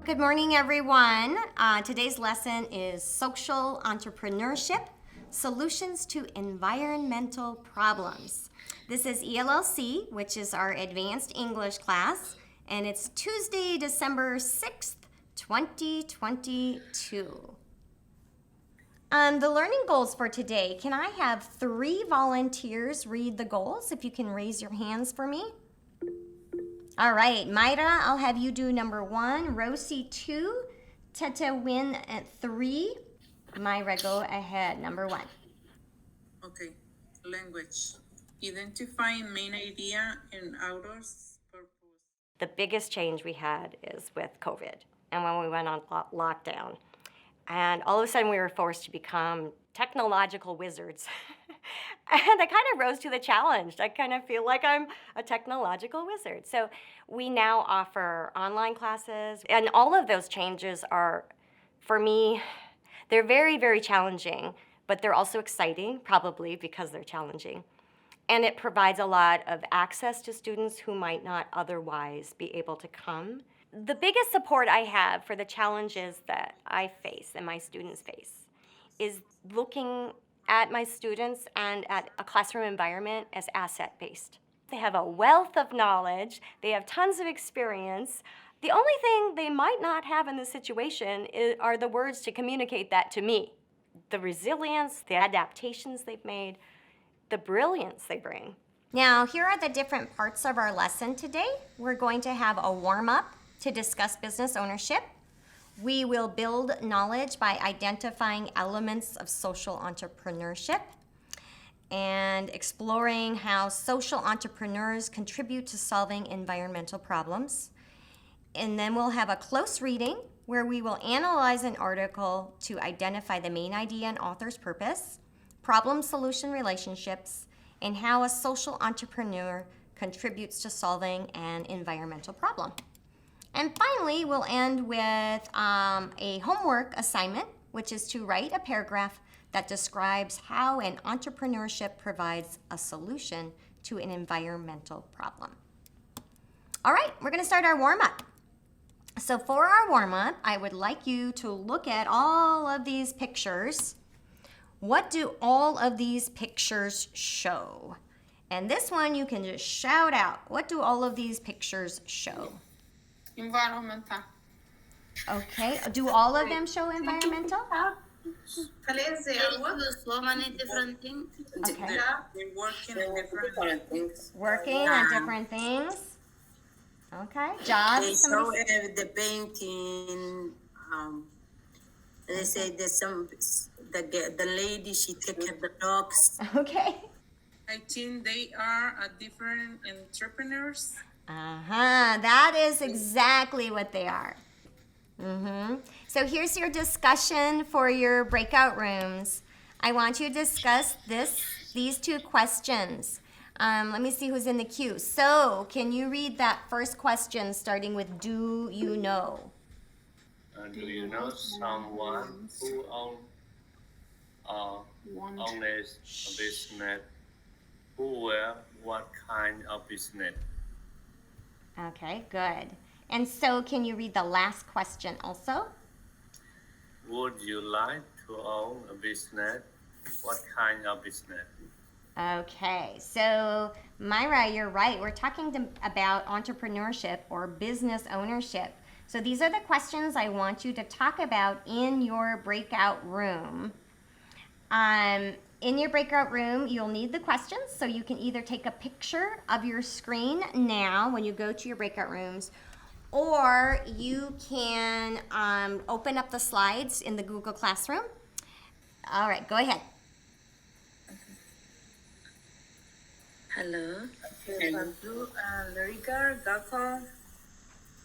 Good morning, everyone. Today's lesson is Social Entrepreneurship, Solutions to Environmental Problems. This is ELLC, which is our Advanced English class, and it's Tuesday, December 6th, 2022. The learning goals for today, can I have 3 volunteers read the goals? If you can raise your hands for me. All right, Mayra, I'll have you do number 1, Rosie 2, Tete Win at 3. Mayra, go ahead, number 1. Okay, language. Identifying main idea and author's purpose. The biggest change we had is with COVID and when we went on lockdown. And all of a sudden we were forced to become technological wizards. And I kind of rose to the challenge. I kind of feel like I'm a technological wizard. So we now offer online classes, and all of those changes are, for me, they're very, very challenging, but they're also exciting, probably because they're challenging. And it provides a lot of access to students who might not otherwise be able to come. The biggest support I have for the challenges that I face and my students face is looking at my students and at a classroom environment as asset-based. They have a wealth of knowledge, they have tons of experience. The only thing they might not have in this situation are the words to communicate that to me. The resilience, the adaptations they've made, the brilliance they bring. Now, here are the different parts of our lesson today. We're going to have a warm-up to discuss business ownership. We will build knowledge by identifying elements of social entrepreneurship and exploring how social entrepreneurs contribute to solving environmental problems. And then we'll have a close reading where we will analyze an article to identify the main idea and author's purpose, problem-solution relationships, and how a social entrepreneur contributes to solving an environmental problem. And finally, we'll end with a homework assignment, which is to write a paragraph that describes how an entrepreneurship provides a solution to an environmental problem. All right, we're going to start our warm-up. So for our warm-up, I would like you to look at all of these pictures. What do all of these pictures show? And this one you can just shout out. What do all of these pictures show? Environmental. Okay, do all of them show environmental? So many different things. Okay. They're working on different things. Working on different things. Okay, Josh, They show somebody? the painting. They say there's the lady, she take care of the dogs. Okay. I think they are different entrepreneurs. That is exactly what they are. So here's your discussion for your breakout rooms. I want you to discuss these 2 questions. Let me see who's in the queue. So, can you read that first question starting with do you know? Do you know someone who owns a business? What kind of business? Okay, good. And so, can you read the last question also? Would you like to own a business? What kind of business? Okay, so Mayra, you're right. We're talking about entrepreneurship or business ownership. So these are the questions I want you to talk about in your breakout room. In your breakout room, you'll need the questions, so you can either take a picture of your screen now when you go to your breakout rooms, or you can open up the slides in the Google Classroom. All right, go ahead. Hello. Larica, Gakko.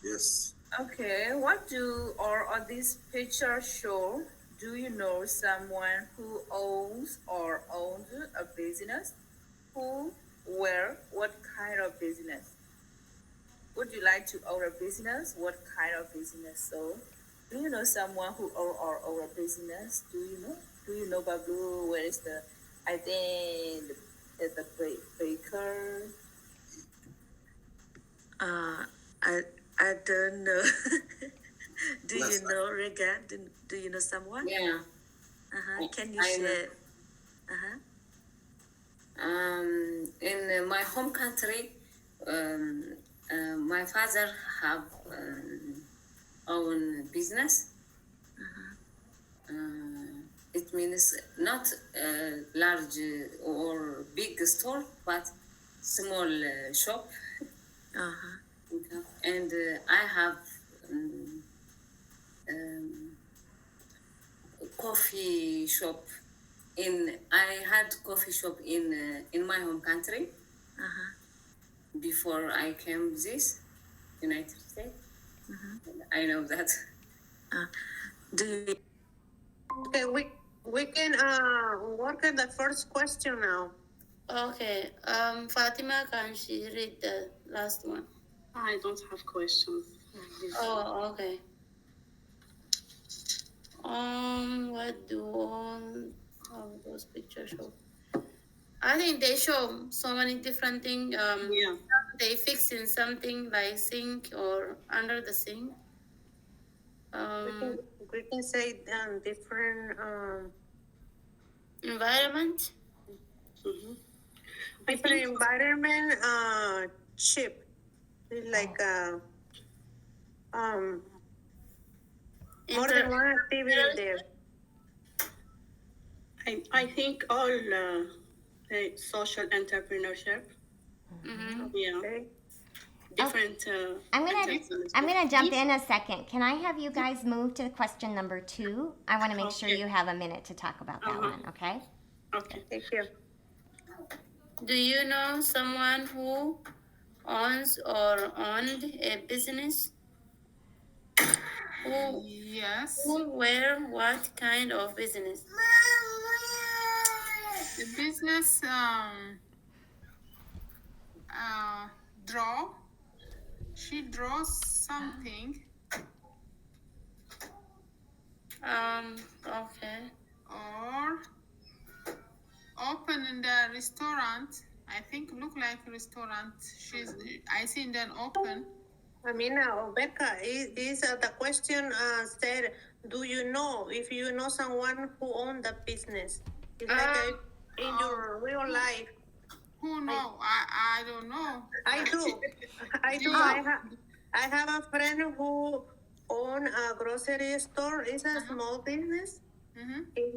Yes. Okay, what do all of these pictures show? Do you know someone who owns or owned a business? Who, where, what kind of business? Would you like to own a business? What kind of business? So, do you know someone who own a business? Do you know? Do you know Babu? Where is I think the baker. I don't know. Do you know Rega? Do you know someone? Yeah. Can you I know. share? In my home country, my father have own business. It means not large or big store, but small shop. And I have coffee shop. I had coffee shop in my home country before I came this United States. I know that. Do you? Okay, we can work at the first question now. Okay, Fatima, can she read the last one? I don't have questions. Oh, okay. What do all those pictures show? I think they show so many different things. Yeah. They fixing something like sink or under the sink. We can say different Environment. different environment chip. It's like more than one activity there. I think all social entrepreneurship. Yeah. Okay. Different. I'm gonna jump in a second. Can I have you guys move to question number 2? I want to make sure Okay. you have a minute to talk about that one. Okay. Okay. Thank you. Do you know someone who owns or owned a business? Yes. Who, where, what kind of business? The business draw. She draws something Okay. or open in the restaurant. I think look like restaurant. I see then open. Becca, is the question said, do you know if you know someone who owns the business? It's like in your real life. Who know? I don't know. I do. I have a friend who own a grocery store. It's a small business. It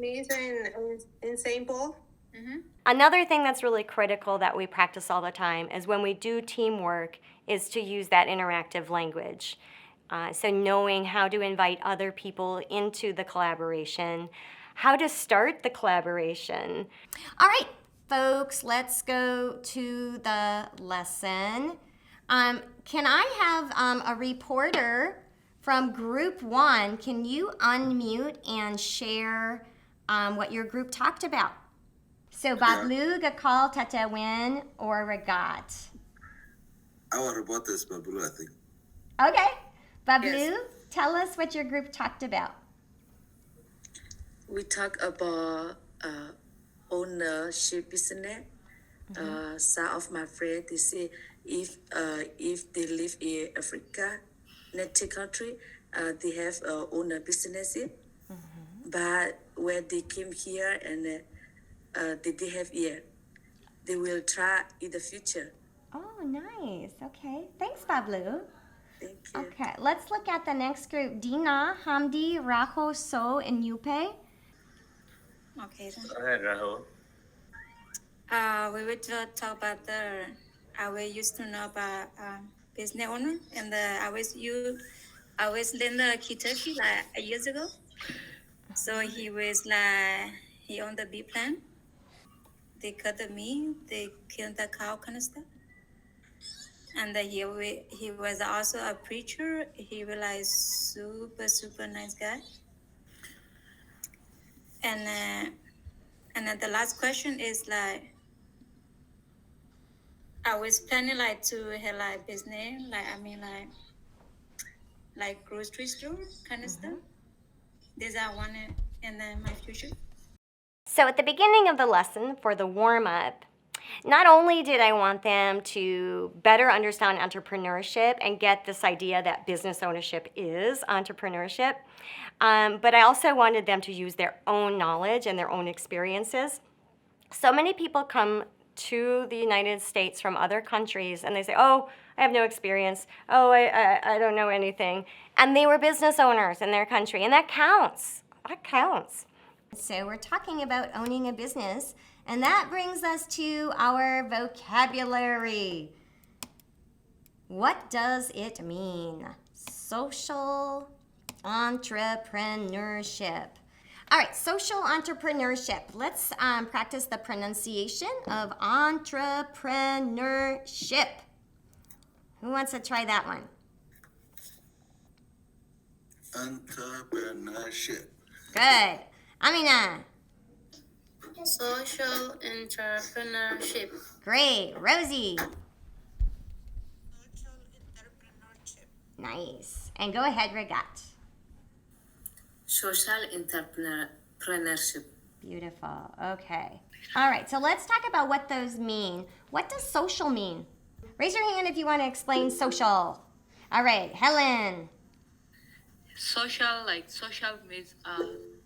is in St. Paul. Another thing that's really critical that we practice all the time is when we do teamwork is to use that interactive language. So knowing how to invite other people into the collaboration, how to start the collaboration. All right, folks, let's go to the lesson. Can I have a reporter from group 1? Can you unmute and share what your group talked about? So Bablu, Gakal, Tatawin, or Regat? Our report is Babulu, I think. Okay. Bablu, Yes. tell us what your group talked about. We talk about ownership business. Some of my friends they say if they live in Africa, native country, they have owner businesses. But when they came here and they have here, they will try in the future. Oh, nice. Okay. Thanks, Bablu. Thank you. Okay, let's look at the next group. Dina, Hamdi, Raho, So, and Yupe. Okay. Go ahead, Rahul. We will talk about I will used to know about business owner, and I was learn the Kentucky like years ago. So he was like he owned the bee plant. They cut the meat, they kill the cow, kind of stuff. And he was also a preacher. He was like super nice guy. And then the last question is like, I was planning like to have like business, like grocery store kind of stuff. These I wanted in my future. So at the beginning of the lesson for the warm-up, Not only did I want them to better understand entrepreneurship and get this idea that business ownership is entrepreneurship, but I also wanted them to use their own knowledge and their own experiences. So many people come to the United States from other countries and they say, oh, I have no experience. Oh, I don't know anything. And they were business owners in their country, and that counts. That counts. So we're talking about owning a business, and that brings us to our vocabulary. What does it mean? Social entrepreneurship. All right, social entrepreneurship. Let's practice the pronunciation of entrepreneurship. Who wants to try that one? Entrepreneurship. Good. Amina. Social entrepreneurship. Great. Rosie. Nice. And go ahead, Regat. Social entrepreneurship. Beautiful. Okay. All right, so let's talk about what those mean. What does social mean? Raise your hand if you want to explain social. All right, Helen. Social means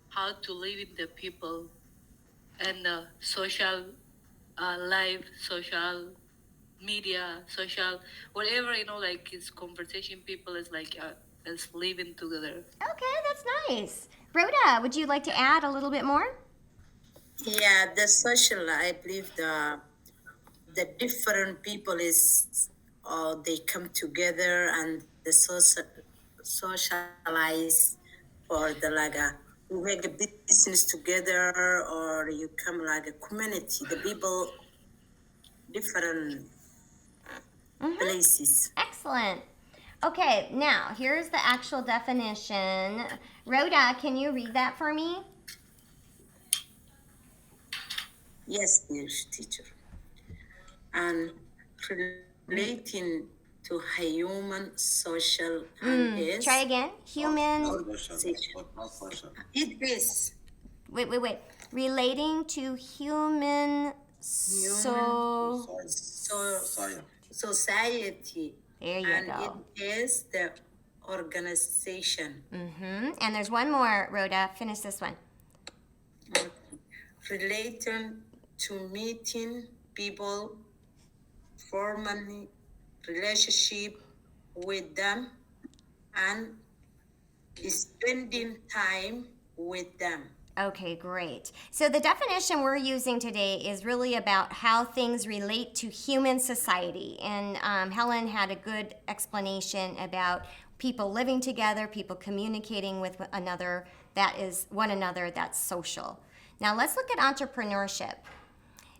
how to live with the people, and social life, social media, social whatever, like it's conversation. People is like is living together. Okay, that's nice. Rhoda, would you like to add a little bit more? Yeah, the social, I believe the different people is, they come together and the socialize for the you make a business together, or you come like a community, the people, different places. Excellent. Okay, now here's the actual definition. Rhoda, can you read that for me? Yes, dear teacher. And relating to human social and is. Try again. Human. It is. Wait. Relating to human society. There you and go. It is the organization. And there's one more, Rhoda. Finish this one. Relating to meeting people, formally relationship with them, and spending time with them. Okay, great. So the definition we're using today is really about how things relate to human society. And Helen had a good explanation about people living together, people communicating with another, that's social. Now let's look at entrepreneurship.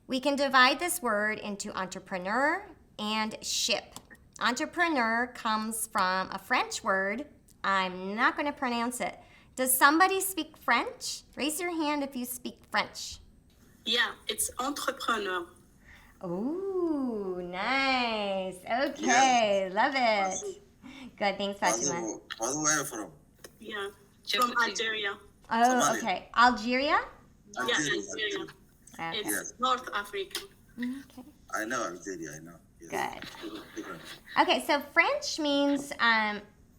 We can divide this word into entrepreneur and ship. Entrepreneur comes from a French word. I'm not going to pronounce it. Does somebody speak French? Raise your hand if you speak French. Yeah, it's entrepreneur. Ooh, nice. Okay, love it. Good, thanks, Fatima. Where are you from? Yeah, from Algeria. Oh, Somalia. okay. Algeria? Yeah, Algeria. Okay. It's North Africa. Okay. I know Algeria, I know. Yes. Good. Okay, so French means,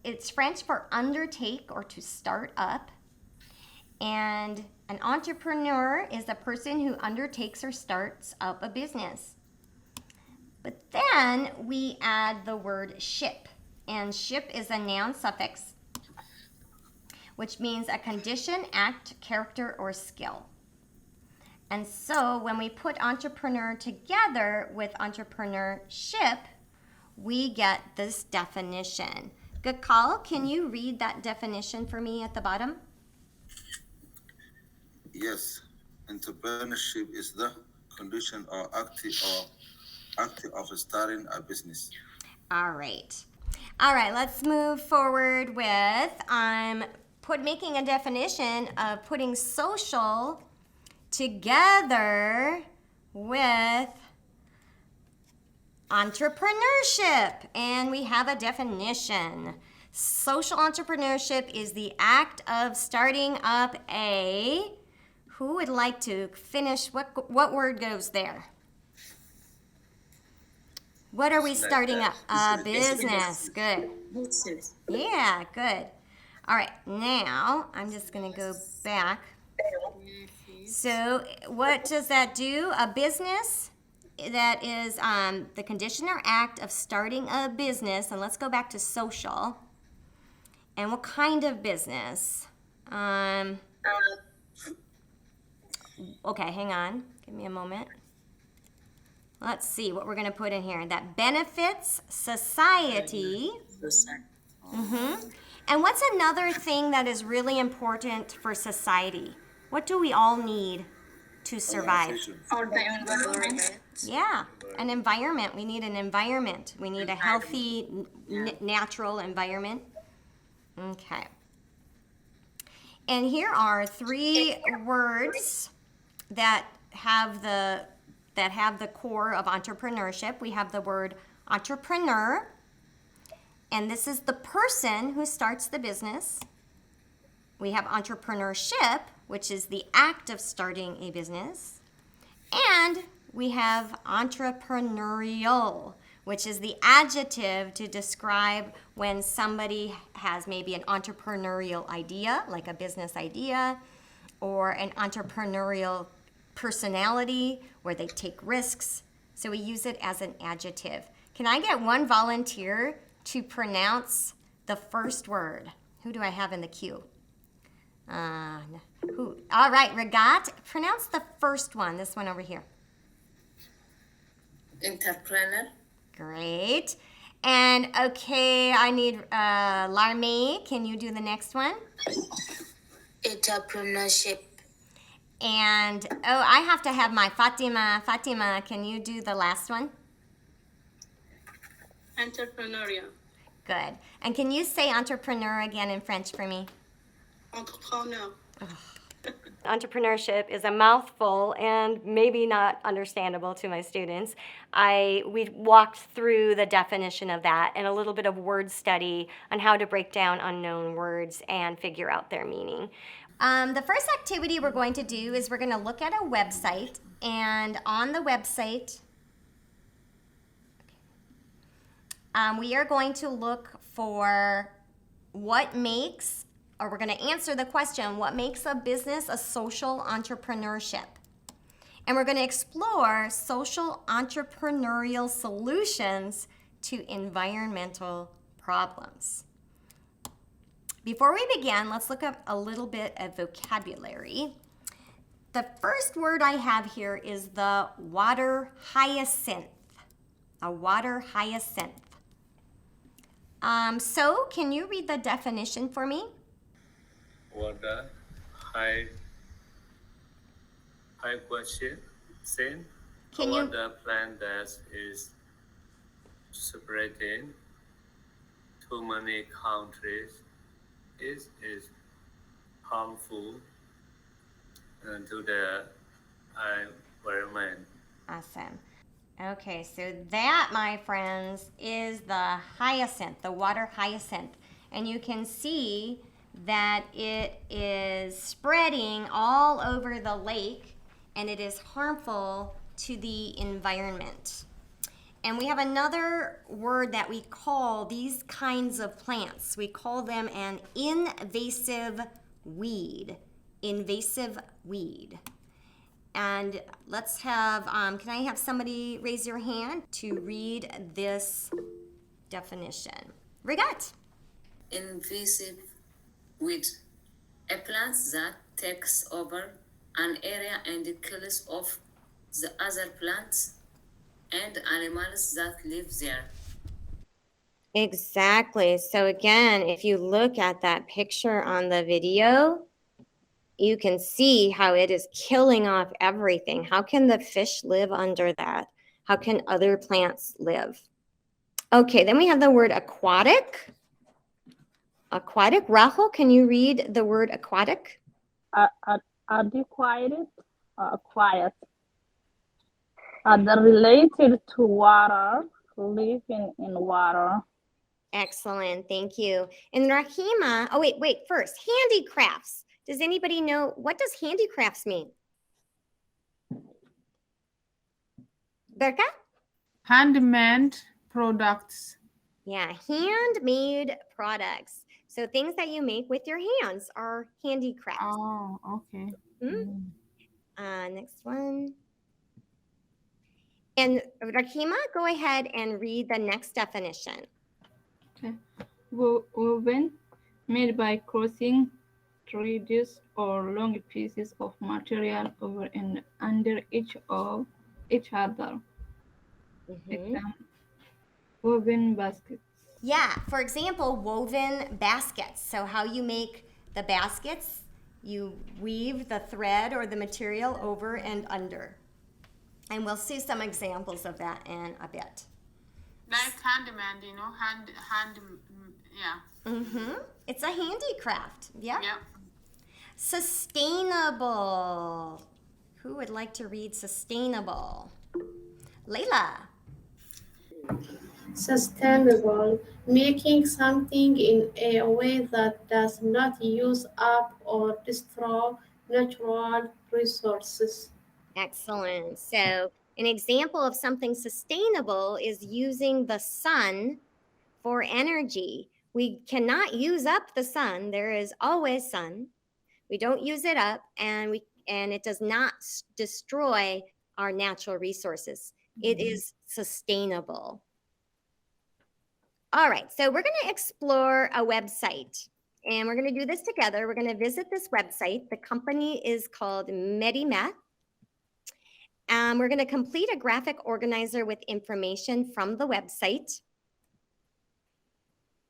it's French for undertake or to start up. And an entrepreneur is a person who undertakes or starts up a business. But then we add the word ship. And ship is a noun suffix, which means a condition, act, character, or skill. And so when we put entrepreneur together with entrepreneurship, we get this definition. Gakal, can you read that definition for me at the bottom? Yes. Entrepreneurship is the condition or act of starting a business. All right. All right, let's move forward with making a definition of putting social together with entrepreneurship. And we have a definition. Social entrepreneurship is the act of starting up a... Who would like to finish? What word goes there? What are we Like starting that. up? A business. Good. Business. Yeah, good. All right, now I'm just going to go back. So, what does that do? A business, that is the condition or act of starting a business. And let's go back to social. And what kind of business? Okay, hang on. Give me a moment. Let's see what we're going to put in here. That benefits society. Mm-hmm. And what's another thing that is really important for society? What do we all need to survive? Yeah, an environment. We need an environment. We need a healthy, natural environment. Okay. And here are 3 words that have the core of entrepreneurship. We have the word entrepreneur, and this is the person who starts the business. We have entrepreneurship, which is the act of starting a business. And we have entrepreneurial, which is the adjective to describe when somebody has maybe an entrepreneurial idea, like a business idea, or an entrepreneurial personality where they take risks. So we use it as an adjective. Can I get one volunteer to pronounce the first word? Who do I have in the queue? Who? All right, Ragat, pronounce the first one, this one over here. Entrepreneur. Great. And okay, I need Larme. Can you do the next one? Entrepreneurship. And I have to have my Fatima. Fatima, can you do the last one? Entrepreneurial. Good. And can you say entrepreneur again in French for me? Entrepreneur. Entrepreneurship is a mouthful and maybe not understandable to my students. We walked through the definition of that and a little bit of word study on how to break down unknown words and figure out their meaning. The first activity we're going to do is we're going to look at a website, and on the website, we are going to look for what makes, or we're going to answer the question, what makes a business a social entrepreneurship? And we're going to explore social entrepreneurial solutions to environmental problems. Before we begin, let's look up a little bit of vocabulary. The first word I have here is the water hyacinth. A water hyacinth. So, can you read the definition for me? Water hyacinth. Can you? Water plant that is spreading too many countries is harmful to the environment. Awesome. Okay, so that, my friends, is the hyacinth, the water hyacinth. And you can see that it is spreading all over the lake, and it is harmful to the environment. And we have another word that we call these kinds of plants. We call them an invasive weed. Invasive weed. And let's have, can I have somebody raise your hand to read this definition? Regat. Invasive weed. A plant that takes over an area and kills off the other plants and animals that live there. Exactly. So again, if you look at that picture on the video, you can see how it is killing off everything. How can the fish live under that? How can other plants live? Okay, then we have the word aquatic. Aquatic. Rahul, can you read the word aquatic? Adequate, quiet. They're related to water, living in water. Excellent, thank you. And Rahima, oh wait, first, handicrafts. Does anybody know, what does handicrafts mean? Berka? Handmade products. Yeah, handmade products. So things that you make with your hands are handicrafts. Oh, okay. Next one. And Rakima, go ahead and read the next definition. Okay. Woven, made by crossing threads or long pieces of material over and under each other. Woven baskets. Yeah, for example, woven baskets. So how you make the baskets, you weave the thread or the material over and under. And we'll see some examples of that in a bit. Like handmade, you know, yeah. It's a handicraft. Yeah. Yeah. Sustainable. Who would like to read sustainable? Layla. Sustainable, making something in a way that does not use up or destroy natural resources. Excellent. So an example of something sustainable is using the sun for energy. We cannot use up the sun. There is always sun. We don't use it up, and it does not destroy our natural resources. It is sustainable. All right, so we're going to explore a website, and we're going to do this together. We're going to visit this website. The company is called MediMeth. We're going to complete a graphic organizer with information from the website.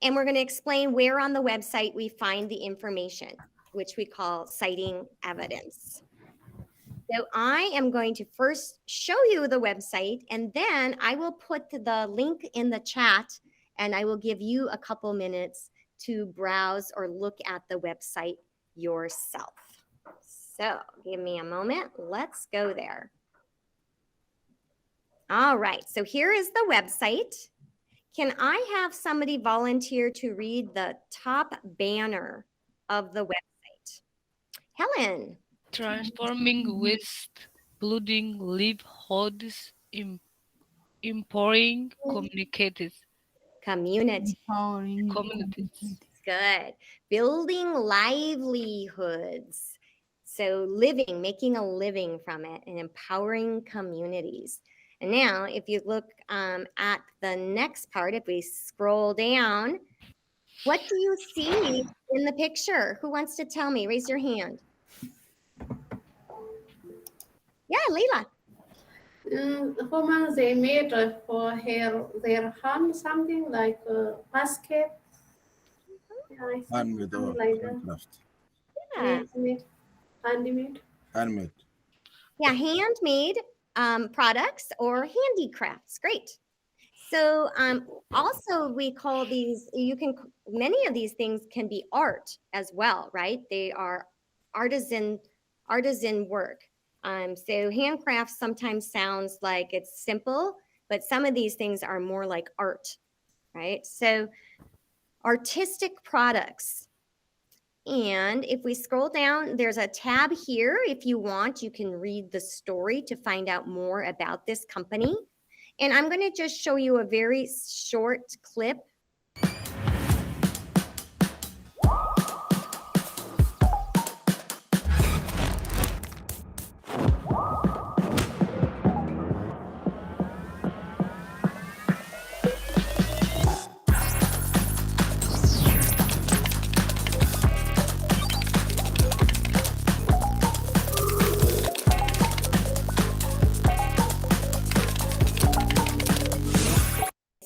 And we're going to explain where on the website we find the information, which we call citing evidence. So I am going to first show you the website, and then I will put the link in the chat, and I will give you a couple minutes to browse or look at the website yourself. So give me a moment. Let's go there. All right, so here is the website. Can I have somebody volunteer to read the top banner of the website? Helen. Transforming waste, polluting livelihoods, empowering communities. Communities. Good. Building livelihoods. So living, making a living from it, and empowering communities. And now, if you look at the next part, if we scroll down, what do you see in the picture? Who wants to tell me? Raise your hand. Yeah, Leila. Women, they made for their hand something like a basket. Yeah, Handmade or like handcraft. Yeah. Handmade. Yeah, handmade products or handicrafts. Great. So also we call these, many of these things can be art as well, right? They are artisan work. So handcrafts sometimes sounds like it's simple, but some of these things are more like art, right? So artistic products. And if we scroll down, there's a tab here. If you want, you can read the story to find out more about this company. And I'm going to just show you a very short clip.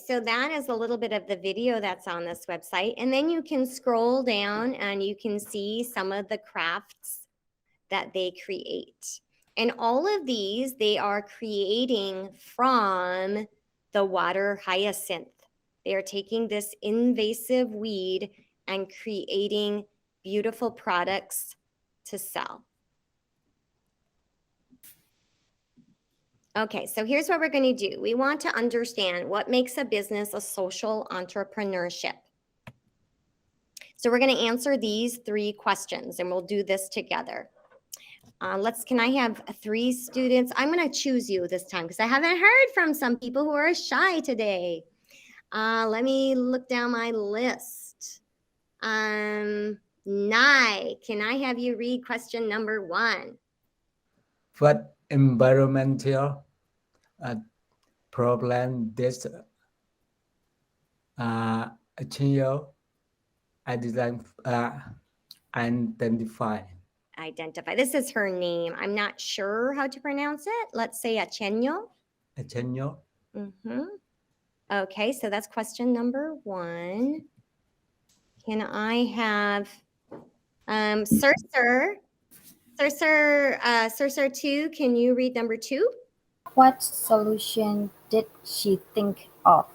So that is a little bit of the video that's on this website. And then you can scroll down and you can see some of the crafts that they create. And all of these, they are creating from the water hyacinth. They are taking this invasive weed and creating beautiful products to sell. Okay, so here's what we're going to do. We want to understand what makes a business a social entrepreneurship. So we're going to answer these 3 questions, and we'll do this together. Can I have 3 students? I'm going to choose you this time because I haven't heard from some people who are shy today. Let me look down my list. Nai, can I have you read question number 1? What environmental problem does Chenyo identify? Identify. This is her name. I'm not sure how to pronounce it. Let's say Chenyo. Chenyo. Okay, so that's question number 1. Can I have Sir 2, can you read number 2? What solution did she think of?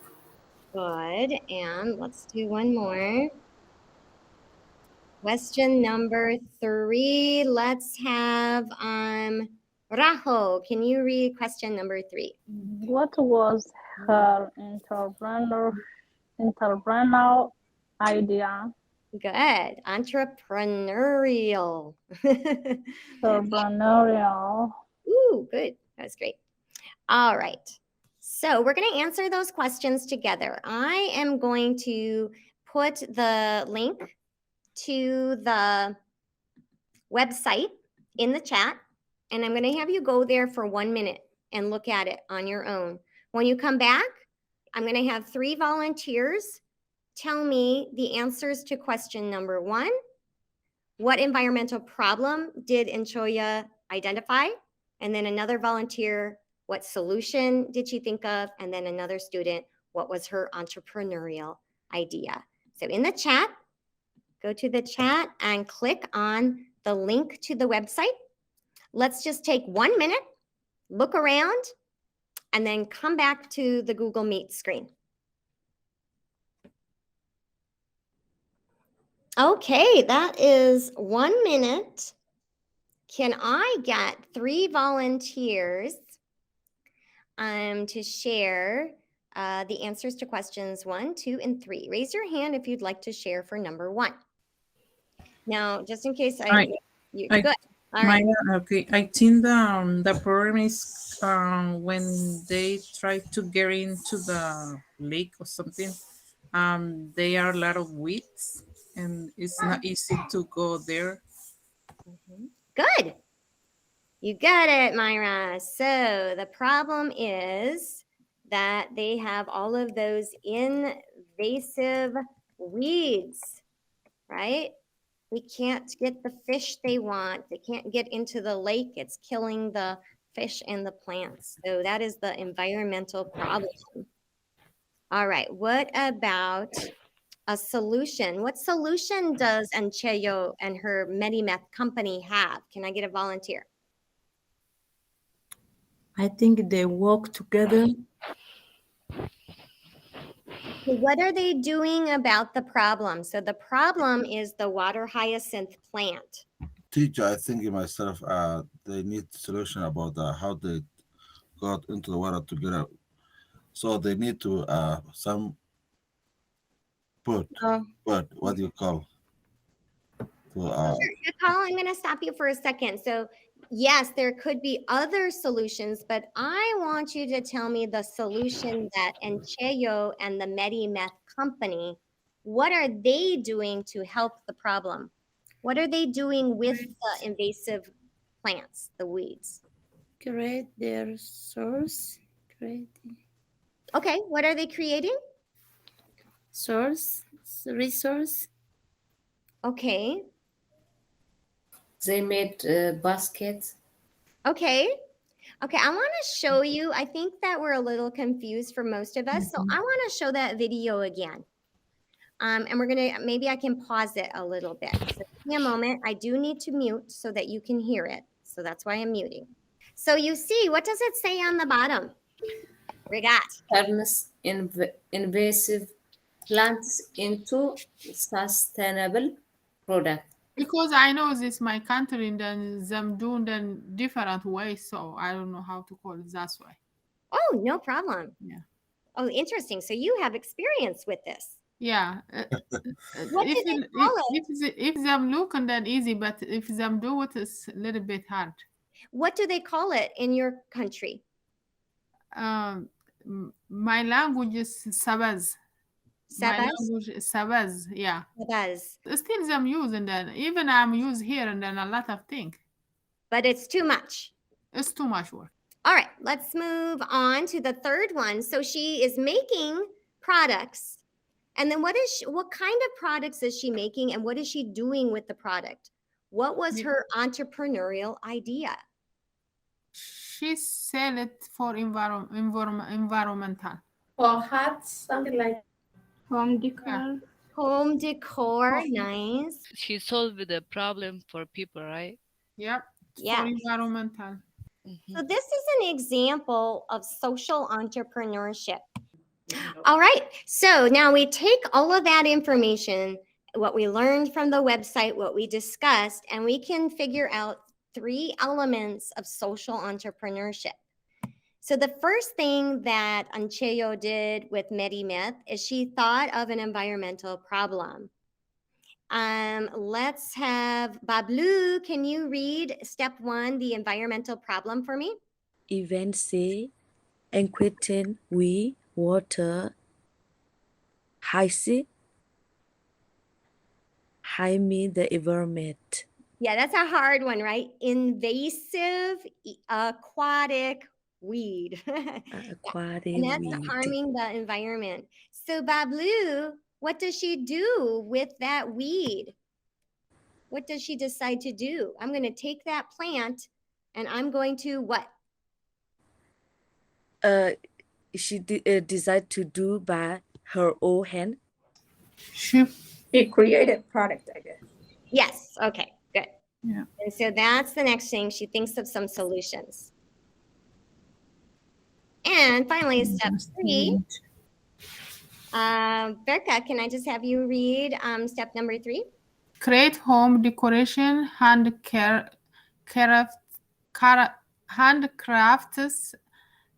Good, and let's do one more. Question number 3, let's have Raho, can you read question number 3? What was her entrepreneurial idea? Good, entrepreneurial. Entrepreneurial. Ooh, good, that was great. All right, so we're going to answer those questions together. I am going to put the link to the website in the chat, and I'm going to have you go there for 1 minute and look at it on your own. When you come back, I'm going to have 3 volunteers tell me the answers to question number 1. What environmental problem did Nchoya identify? And then another volunteer, what solution did she think of? And then another student, what was her entrepreneurial idea? So in the chat, go to the chat and click on the link to the website. Let's just take 1 minute, look around, and then come back to the Google Meet screen. Okay, that is 1 minute. Can I get 3 volunteers to share the answers to questions 1, 2, and 3? Raise your hand if you'd like to share for number 1. Now, just in case good. All right. Okay, I think the problem is when they try to get into the lake or something, there are a lot of weeds and it's not easy to go there. Good. You got it, Myra. So the problem is that they have all of those invasive weeds, right? They can't get the fish they want. They can't get into the lake. It's killing the fish and the plants. So that is the environmental problem. All right, what about a solution? What solution does Nchoya and her Medimeth company have? Can I get a volunteer? I think they work together. What are they doing about the problem? So the problem is the water hyacinth plant. Teacher, I think myself, they need solution about how they got into the water together. So they need to what do you call? Good call. I'm going to stop you for a second. So yes, there could be other solutions, but I want you to tell me the solution that Nchoya and the Medimeth company, what are they doing to help the problem? What are they doing with the invasive plants, the weeds? Create their source. Okay, what are they creating? Resource. Okay. They made baskets. Okay, I want to show you. I think that we're a little confused for most of us. So I want to show that video again. And we're going to, maybe I can pause it a little bit. So give me a moment. I do need to mute so that you can hear it. So that's why I'm muting. So you see, what does it say on the bottom? Regat. Turns invasive plants into sustainable product. Because I know this my country and then them doing them different ways, so I don't know how to call it that way. Oh, no problem. Yeah. Oh, interesting. So you have experience with this. Yeah. What do they call it? If them look and then easy, but if them do it, it's a little bit hard. What do they call it in your country? My language is Sabaz. My Sabaz? language is Sabaz, yeah. Sabaz. Still them use and then even I'm use here and then a lot of things. But it's too much. It's too much work. All right, let's move on to the third one. So she is making products. And then what kind of products is she making and what is she doing with the product? What was her entrepreneurial idea? She sell it for environmental. For hats, something like Home decor. Home decor, nice. She solved the problem for people, right? Yep. Yeah. For environmental. So this is an example of social entrepreneurship. All right, so now we take all of that information, what we learned from the website, what we discussed, and we can figure out 3 elements of social entrepreneurship. So the first thing that Ancheo did with MediMyth is she thought of an environmental problem. Let's have Bablu, can you read step 1, the environmental problem for me? Event C, equipment we water, high sea, high me the environment. Yeah, that's a hard one, right? Invasive aquatic weed. Aquatic And that's weed. harming the environment. So Bablu, what does she do with that weed? What does she decide to do? I'm going to take that plant and I'm going to what? She decided to do by her own hand. She created product, I guess. Yes, okay, good. Yeah. And so that's the next thing. She thinks of some solutions. And finally, step 3. Berka, can I just have you read step number 3? Create home decoration, handcrafts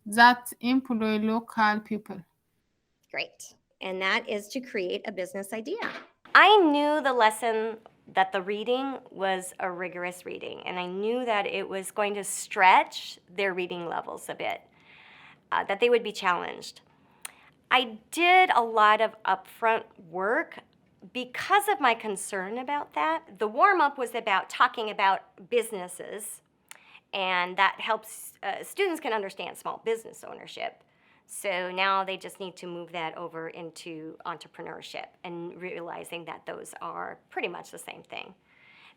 that employ local people. Great. And that is to create a business idea. I knew the lesson that the reading was a rigorous reading, and I knew that it was going to stretch their reading levels a bit, that they would be challenged. I did a lot of upfront work because of my concern about that. The warm-up was about talking about businesses, and that helps students can understand small business ownership. So now they just need to move that over into entrepreneurship and realizing that those are pretty much the same thing.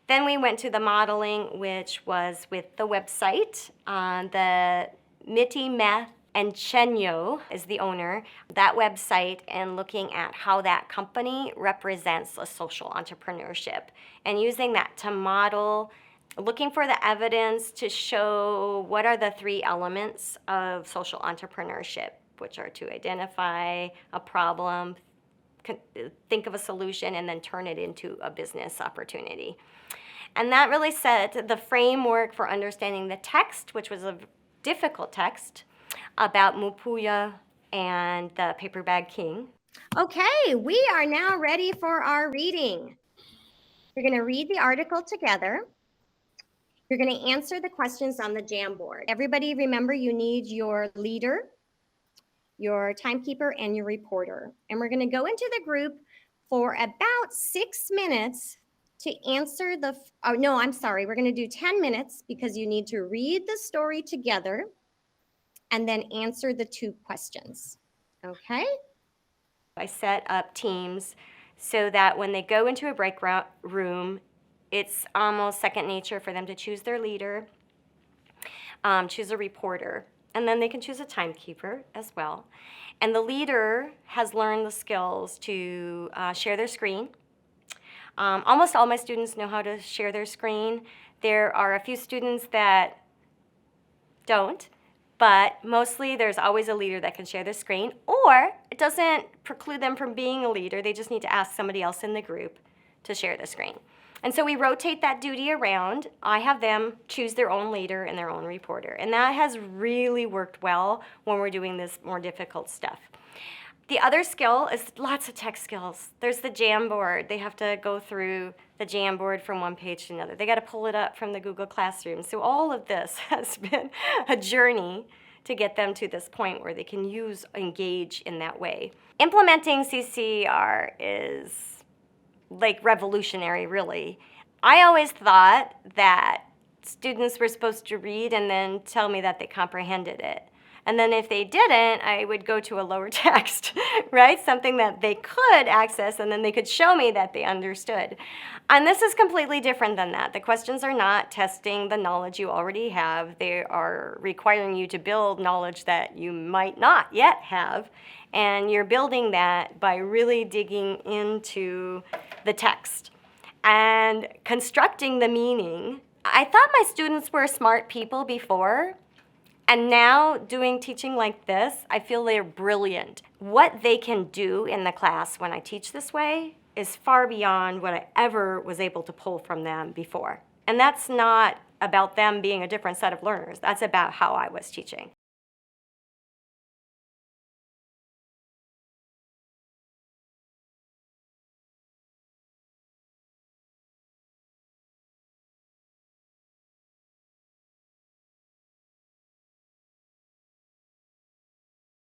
Then we went to the modeling, which was with the website. The MediMyth and Chenyo is the owner, that website, and looking at how that company represents a social entrepreneurship and using that to model, looking for the evidence to show what are the 3 elements of social entrepreneurship, which are to identify a problem, think of a solution, and then turn it into a business opportunity. And that really set the framework for understanding the text, which was a difficult text, about Mupuya and the Paper Bag King. Okay, we are now ready for our reading. We're going to read the article together. You're going to answer the questions on the Jamboard. Everybody remember you need your leader, your timekeeper, and your reporter. And we're going to go into the group for about 6 minutes to answer the, oh no, I'm sorry. We're going to do 10 minutes because you need to read the story together and then answer the 2 questions, okay? I set up teams so that when they go into a break room, it's almost second nature for them to choose their leader, choose a reporter, and then they can choose a timekeeper as well. And the leader has learned the skills to share their screen. Almost all my students know how to share their screen. There are a few students that don't, but mostly there's always a leader that can share their screen, or it doesn't preclude them from being a leader. They just need to ask somebody else in the group to share the screen. And so we rotate that duty around. I have them choose their own leader and their own reporter. And that has really worked well when we're doing this more difficult stuff. The other skill is lots of tech skills. There's the Jamboard. They have to go through the Jamboard from one page to another. They got to pull it up from the Google Classroom. So all of this has been a journey to get them to this point where they can engage in that way. Implementing CCR is like revolutionary, really. I always thought that students were supposed to read and then tell me that they comprehended it. And then if they didn't, I would go to a lower text, right? Something that they could access, and then they could show me that they understood. And this is completely different than that. The questions are not testing the knowledge you already have. They are requiring you to build knowledge that you might not yet have. And you're building that by really digging into the text and constructing the meaning. I thought my students were smart people before. And now doing teaching like this, I feel they're brilliant. What they can do in the class when I teach this way is far beyond what I ever was able to pull from them before. And that's not about them being a different set of learners. That's about how I was teaching.